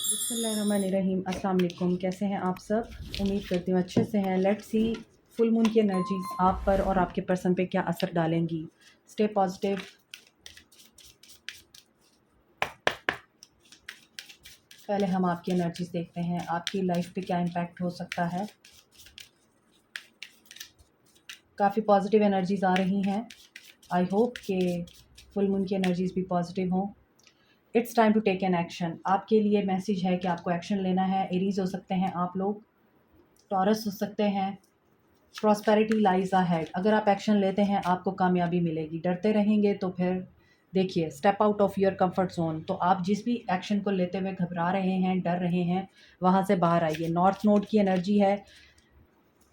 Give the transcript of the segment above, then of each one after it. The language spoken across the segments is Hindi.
बिस्मिल्लाहिर्रहमानिर्रहीम। अस्सलाम वालेकुम। कैसे हैं आप सब? उम्मीद करती हूँ अच्छे से हैं। लेट्स सी फुल मून की एनर्जीज आप पर और आपके पर्सन पे क्या असर डालेंगी। Stay positive. पहले हम आपकी एनर्जीज देखते हैं, आपकी लाइफ पे क्या इम्पैक्ट हो सकता है। काफ़ी पॉजिटिव एनर्जीज आ रही हैं। आई होप कि फुल मून की एनर्जीज भी पॉजिटिव हों। It's time to take an action. आपके लिए मैसेज है कि आपको एक्शन लेना है। एरीज हो सकते हैं आप लोग, टॉरस हो सकते हैं। Prosperity lies ahead. अगर आप एक्शन लेते हैं आपको कामयाबी मिलेगी। डरते रहेंगे तो फिर देखिए, step out of your comfort zone. तो आप जिस भी एक्शन को लेते हुए घबरा रहे हैं, डर रहे हैं, वहाँ से बाहर आइए। नॉर्थ नोड की एनर्जी है।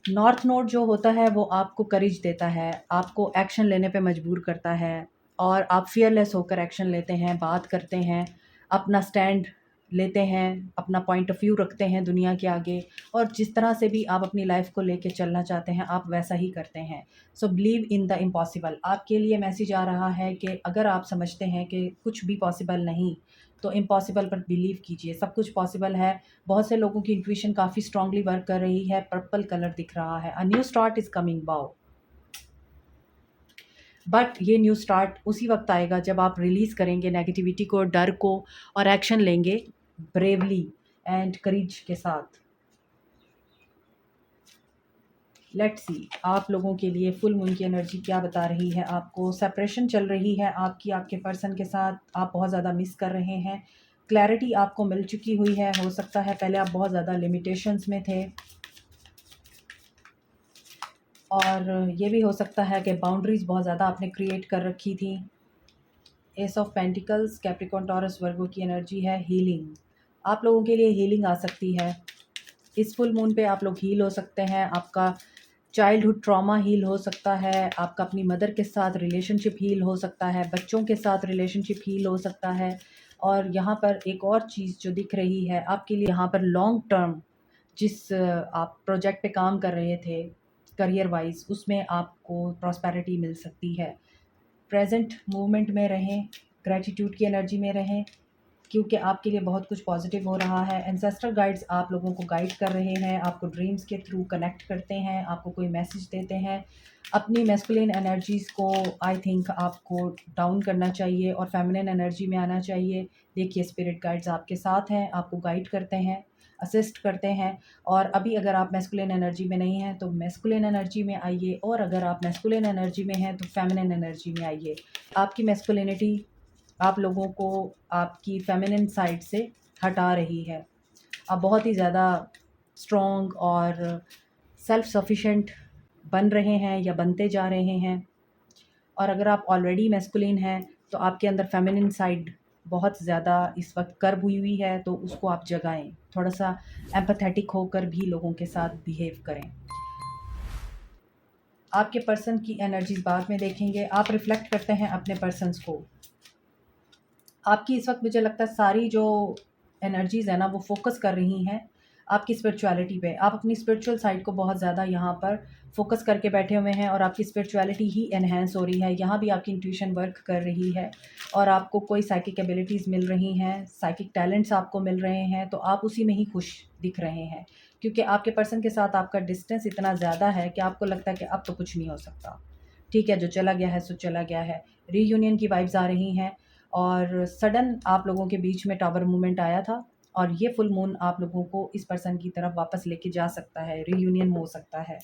नॉर्थ नोड जो होता है वो आपको करेज देता है, आपको एक्शन लेने पे मजबूर करता है और आप फियरलेस होकर एक्शन लेते हैं, बात करते हैं, अपना स्टैंड लेते हैं, अपना पॉइंट ऑफ व्यू रखते हैं दुनिया के आगे। और जिस तरह से भी आप अपनी लाइफ को लेके चलना चाहते हैं आप वैसा ही करते हैं। So believe in the impossible. आपके लिए मैसेज आ रहा है कि अगर आप समझते हैं कि कुछ भी पॉसिबल नहीं, तो इम्पॉसिबल पर बिलीव कीजिए। सब कुछ पॉसिबल है। बहुत से लोगों की इंट्यूशन काफ़ी स्ट्रांगली वर्क कर रही है। पर्पल कलर दिख रहा है। A new start is coming. Wow. But ये न्यू स्टार्ट उसी वक्त आएगा जब आप रिलीज़ करेंगे नेगेटिविटी को, डर को, और एक्शन लेंगे ब्रेवली एंड करेज के साथ। लेट्स सी आप लोगों के लिए फुल मून की एनर्जी क्या बता रही है। आपको सेपरेशन चल रही है आपकी आपके पर्सन के साथ। आप बहुत ज़्यादा मिस कर रहे हैं। क्लैरिटी आपको मिल चुकी हुई है। हो सकता है पहले आप बहुत ज़्यादा लिमिटेशंस में थे, और ये भी हो सकता है कि बाउंड्रीज़ बहुत ज़्यादा आपने क्रिएट कर रखी थी। Ace of pentacles, Capricorn, Taurus, Virgo की एनर्जी है। हीलिंग। आप लोगों के लिए हीलिंग आ सकती है। इस फुल मून पे आप लोग हील हो सकते हैं। आपका चाइल्डहुड ट्रॉमा हील हो सकता है। आपका अपनी मदर के साथ रिलेशनशिप हील हो सकता है। बच्चों के साथ रिलेशनशिप हील हो सकता है। और यहाँ पर एक और चीज़ जो दिख रही है आपके लिए, यहाँ पर लॉन्ग टर्म जिस आप प्रोजेक्ट पे काम कर रहे थे करियर वाइज, उसमें आपको प्रॉस्पेरिटी मिल सकती है। प्रेजेंट मूवमेंट में रहें, ग्रैटिट्यूड की एनर्जी में रहें, क्योंकि आपके लिए बहुत कुछ पॉजिटिव हो रहा है। एंसेस्ट्रल गाइड्स आप लोगों को गाइड कर रहे हैं, आपको ड्रीम्स के थ्रू कनेक्ट करते हैं, आपको कोई मैसेज देते हैं। अपनी मैस्कुलिन एनर्जीज़ को आई थिंक आपको डाउन करना चाहिए और फेमिनिन एनर्जी में आना चाहिए। देखिए, स्पिरिट गाइड्स आपके साथ हैं, आपको गाइड करते हैं, असिस्ट करते हैं। और अभी अगर आप मैस्कुलिन एनर्जी में नहीं हैं तो मैस्कुलिन एनर्जी में आइए, और अगर आप मैस्कुलिन एनर्जी में हैं तो फेमिनिन एनर्जी में आइए। आपकी मैस्कुलिनिटी आप लोगों को आपकी फेमिनिन साइड से हटा रही है। आप बहुत ही ज़्यादा स्ट्रॉन्ग और सेल्फ सफिशिएंट बन रहे हैं या बनते जा रहे हैं। और अगर आप ऑलरेडी मैस्कुलिन हैं तो आपके अंदर फेमिनिन साइड बहुत ज़्यादा इस वक्त कर्व हुई हुई है, तो उसको आप जगाएं। थोड़ा सा एम्पैथेटिक होकर भी लोगों के साथ बिहेव करें। आपके पर्सन की एनर्जीज बाद में देखेंगे। आप रिफ्लेक्ट करते हैं अपने पर्सन्स को। आपकी इस वक्त मुझे लगता है सारी जो एनर्जीज़ है ना वो फोकस कर रही हैं आपकी स्पिरिचुअलिटी पे। आप अपनी स्पिरिचुअल साइड को बहुत ज़्यादा यहाँ पर फोकस करके बैठे हुए हैं और आपकी स्पिरिचुअलिटी ही एनहेंस हो रही है। यहाँ भी आपकी इंट्यूशन वर्क कर रही है और आपको कोई साइकिक एबिलिटीज़ मिल रही हैं, साइकिक टैलेंट्स आपको मिल रहे हैं, तो आप उसी में ही खुश दिख रहे हैं। क्योंकि आपके पर्सन के साथ आपका डिस्टेंस इतना ज़्यादा है कि आपको लगता है कि अब तो कुछ नहीं हो सकता। ठीक है, जो चला गया है सो चला गया है। रीयूनियन की वाइब्स आ रही हैं और सडन आप लोगों के बीच में टावर मूवमेंट आया था, और ये फुल मून आप लोगों को इस पर्सन की तरफ वापस लेके जा सकता है। रीयूनियन हो सकता है,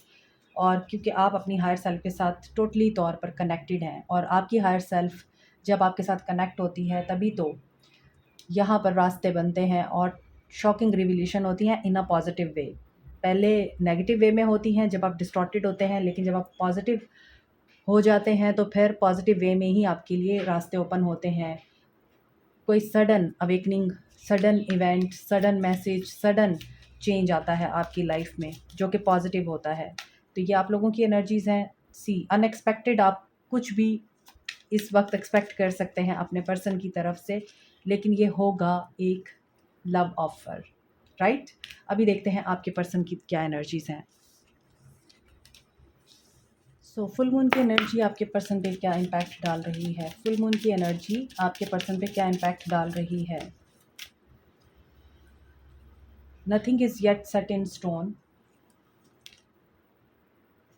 और क्योंकि आप अपनी हायर सेल्फ के साथ टोटली तौर पर कनेक्टेड हैं, और आपकी हायर सेल्फ जब आपके साथ कनेक्ट होती है तभी तो यहाँ पर रास्ते बनते हैं और शॉकिंग रिविलेशन होती हैं इन अ पॉजिटिव वे। पहले नेगेटिव वे में होती हैं जब आप डिस्टॉर्टेड होते हैं, लेकिन जब आप पॉजिटिव हो जाते हैं तो फिर पॉजिटिव वे में ही आपके लिए रास्ते ओपन होते हैं। कोई sudden awakening, sudden event, sudden message, sudden change आता है आपकी लाइफ में जो कि पॉजिटिव होता है। तो ये आप लोगों की एनर्जीज़ हैं। सी अनएक्सपेक्टेड आप कुछ भी इस वक्त एक्सपेक्ट कर सकते हैं अपने पर्सन की तरफ से, लेकिन ये होगा एक लव ऑफर, राइट? अभी देखते हैं आपके पर्सन की क्या एनर्जीज़ हैं। सो फुल मून की एनर्जी आपके पर्सन पे क्या इम्पैक्ट डाल रही है? फुल मून की एनर्जी आपके पर्सन पे क्या इम्पैक्ट डाल रही है? Nothing is yet set in stone,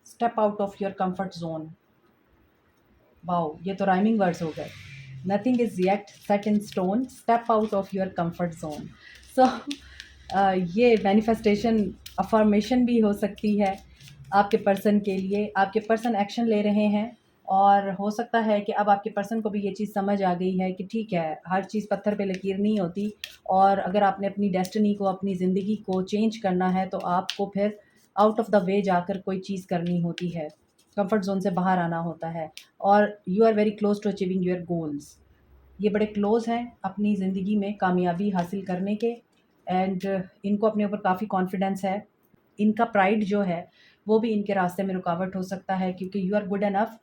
step out of your comfort zone. Wow, ये तो राइमिंग वर्ड्स हो गए। Nothing is yet set in stone, step out of your comfort zone. So ये मैनिफेस्टेशन अफर्मेशन भी हो सकती है आपके पर्सन के लिए। आपके पर्सन एक्शन ले रहे हैं और हो सकता है कि अब आपके पर्सन को भी ये चीज़ समझ आ गई है कि ठीक है, हर चीज़ पत्थर पे लकीर नहीं होती, और अगर आपने अपनी डेस्टिनी को, अपनी ज़िंदगी को चेंज करना है तो आपको फिर आउट ऑफ द वे जाकर कोई चीज़ करनी होती है, कंफर्ट जोन से बाहर आना होता है, और you are very close to achieving your goals. ये बड़े क्लोज़ हैं अपनी ज़िंदगी में कामयाबी हासिल करने के, एंड इनको अपने ऊपर काफ़ी कॉन्फिडेंस है। इनका प्राइड जो है वो भी इनके रास्ते में रुकावट हो सकता है, क्योंकि यू आर गुड इनफ।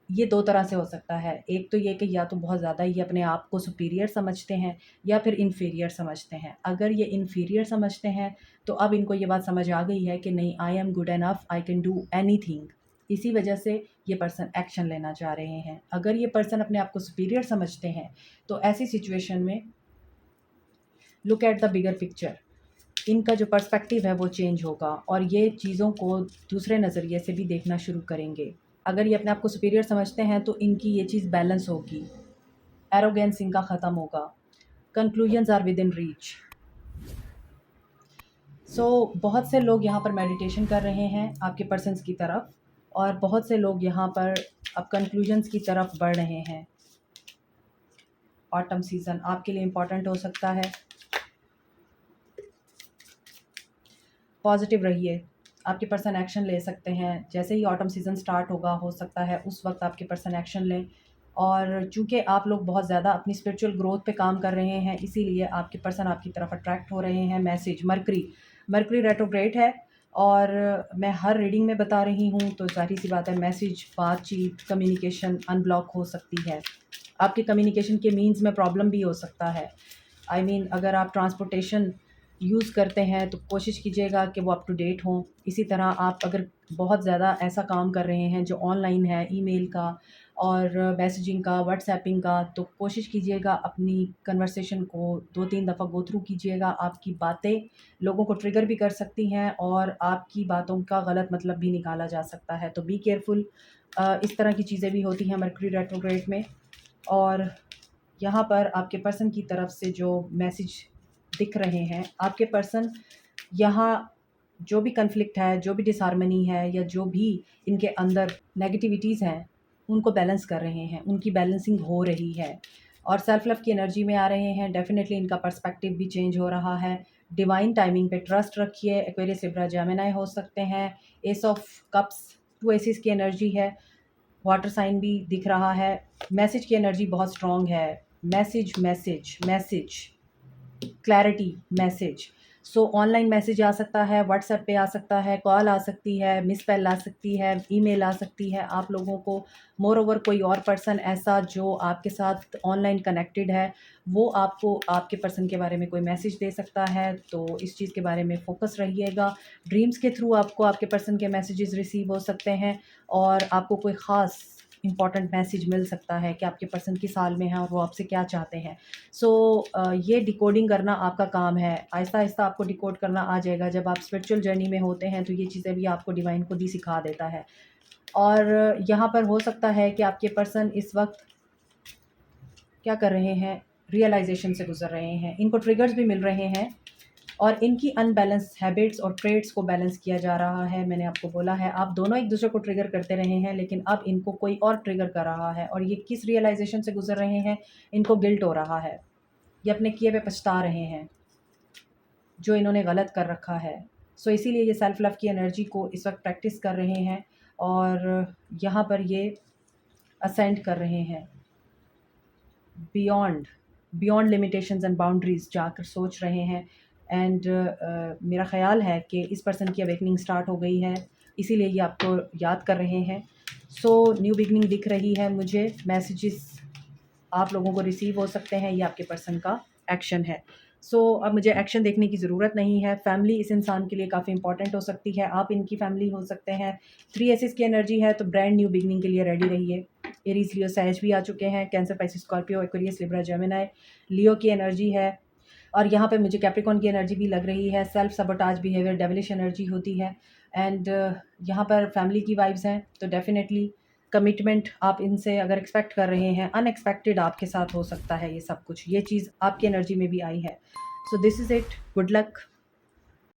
ये 2 तरह से हो सकता है। एक तो ये कि या तो बहुत ज़्यादा ये अपने आप को सुपीरियर समझते हैं या फिर इन्फीरियर समझते हैं। अगर ये इन्फीरियर समझते हैं तो अब इनको ये बात समझ आ गई है कि नहीं, I am good enough, I can do anything. इसी वजह से ये पर्सन एक्शन लेना चाह रहे हैं। अगर ये पर्सन अपने आप को सुपीरियर समझते हैं तो ऐसी सिचुएशन में look at the bigger picture. इनका जो पर्सपेक्टिव है वो चेंज होगा और ये चीज़ों को दूसरे नज़रिए से भी देखना शुरू करेंगे। अगर ये अपने आप को सुपीरियर समझते हैं तो इनकी ये चीज़ बैलेंस होगी, एरोगेंस इनका ख़त्म होगा, conclusions are within reach. So बहुत से लोग यहाँ पर मेडिटेशन कर रहे हैं आपके पर्सन्स की तरफ, और बहुत से लोग यहाँ पर अब कंक्लूजन्स की तरफ बढ़ रहे हैं। ऑटम सीज़न आपके लिए इम्पॉर्टेंट हो सकता है। पॉजिटिव रहिए, आपके पर्सन एक्शन ले सकते हैं। जैसे ही ऑटम सीज़न स्टार्ट होगा, हो सकता है उस वक्त आपके पर्सन एक्शन लें, और चूँकि आप लोग बहुत ज़्यादा अपनी स्पिरिचुअल ग्रोथ पे काम कर रहे हैं, इसीलिए आपके पर्सन आपकी तरफ अट्रैक्ट हो रहे हैं। मैसेज मरकरी रेट्रोग्रेड है, और मैं हर रीडिंग में बता रही हूँ, तो ज़ाहिर-सी बात है मैसेज, बातचीत, कम्युनिकेशन अनब्लॉक हो सकती है। आपके कम्युनिकेशन के मीन्स में प्रॉब्लम भी हो सकता है। अगर आप ट्रांसपोर्टेशन यूज़ करते हैं तो कोशिश कीजिएगा कि वो अप टू डेट हों। इसी तरह आप अगर बहुत ज़्यादा ऐसा काम कर रहे हैं जो ऑनलाइन है, ईमेल का और मैसेजिंग का, व्हाट्सएपिंग का, तो कोशिश कीजिएगा अपनी कन्वर्सेशन को 2-3 दफ़ा गो थ्रू कीजिएगा। आपकी बातें लोगों को ट्रिगर भी कर सकती हैं और आपकी बातों का गलत मतलब भी निकाला जा सकता है, तो बी केयरफुल। इस तरह की चीज़ें भी होती हैं मरकरी रेट्रोग्रेड में। और यहाँ पर आपके पर्सन की तरफ से जो मैसेज दिख रहे हैं, आपके पर्सन यहाँ जो भी कन्फ्लिक्ट है, जो भी डिसहार्मनी है, या जो भी इनके अंदर नेगेटिविटीज़ हैं, उनको बैलेंस कर रहे हैं, उनकी बैलेंसिंग हो रही है और सेल्फ लव की एनर्जी में आ रहे हैं। डेफिनेटली इनका पर्सपेक्टिव भी चेंज हो रहा है। डिवाइन टाइमिंग पे ट्रस्ट रखिए। एक्वेरियस, लिब्रा, जेमिनी हो सकते हैं। एस ऑफ कप्स, 2 एसेस की एनर्जी है। वाटर साइन भी दिख रहा है। मैसेज की एनर्जी बहुत स्ट्रॉन्ग है। Message message message clarity message. So online message आ सकता है, व्हाट्सएप पे आ सकता है, कॉल आ सकती है, मिस कॉल आ सकती है, ईमेल आ सकती है। आप लोगों को मोर ओवर कोई और पर्सन ऐसा जो आपके साथ ऑनलाइन कनेक्टेड है, वो आपको आपके पर्सन के बारे में कोई मैसेज दे सकता है, तो इस चीज़ के बारे में फ़ोकस रहिएगा। ड्रीम्स के थ्रू आपको आपके पर्सन के मैसेजेस रिसीव हो सकते हैं और आपको कोई ख़ास इंपॉर्टेंट मैसेज मिल सकता है कि आपके पर्सन किस हाल में है और वो आपसे क्या चाहते हैं। सो ये डिकोडिंग करना आपका काम है। आहिस्ता-आहिस्ता आपको डिकोड करना आ जाएगा। जब आप स्पिरिचुअल जर्नी में होते हैं तो ये चीज़ें भी आपको डिवाइन खुद ही सिखा देता है। और यहाँ पर हो सकता है कि आपके पर्सन इस वक़्त क्या कर रहे हैं, रियलाइज़ेशन से गुज़र रहे हैं। इनको ट्रिगर्स भी मिल रहे हैं और इनकी अनबैलेंस हैबिट्स और ट्रेड्स को बैलेंस किया जा रहा है। मैंने आपको बोला है, आप दोनों एक-दूसरे को ट्रिगर करते रहे हैं, लेकिन अब इनको कोई और ट्रिगर कर रहा है और ये किस रियलाइज़ेशन से गुज़र रहे हैं, इनको गिल्ट हो रहा है। ये अपने किए पे पछता रहे हैं, जो इन्होंने गलत कर रखा है। सो इसीलिए ये सेल्फ लव की एनर्जी को इस वक़्त प्रैक्टिस कर रहे हैं और यहाँ पर ये असेंड कर रहे हैं। Beyond beyond limitations and boundaries जाकर सोच रहे हैं। एंड मेरा ख़्याल है कि इस पर्सन की अवेकनिंग स्टार्ट हो गई है, इसीलिए ये आपको याद कर रहे हैं। सो न्यू बिगनिंग दिख रही है मुझे। मैसेजेस आप लोगों को रिसीव हो सकते हैं, ये आपके पर्सन का एक्शन है। सो अब मुझे एक्शन देखने की ज़रूरत नहीं है। फैमिली इस इंसान के लिए काफ़ी इंपॉर्टेंट हो सकती है, आप इनकी फैमिली हो सकते हैं। 3 एसेस की एनर्जी है, तो ब्रांड न्यू बिगनिंग के लिए रेडी रहिए। एरीज़, लियो, सैज भी आ चुके हैं। Cancer, Pisces, Scorpio, Aquarius, Libra, Gemini. Leo की एनर्जी है, और यहाँ पे मुझे कैप्रिकॉन की एनर्जी भी लग रही है, self sabotage behaviour, devilish energy होती है। एंड यहाँ पर फैमिली की वाइब्स हैं, तो डेफिनेटली कमिटमेंट आप इनसे अगर एक्सपेक्ट कर रहे हैं, अनएक्सपेक्टेड आपके साथ हो सकता है ये सब कुछ, ये चीज़ आपकी एनर्जी में भी आई है। So this is it, good luck.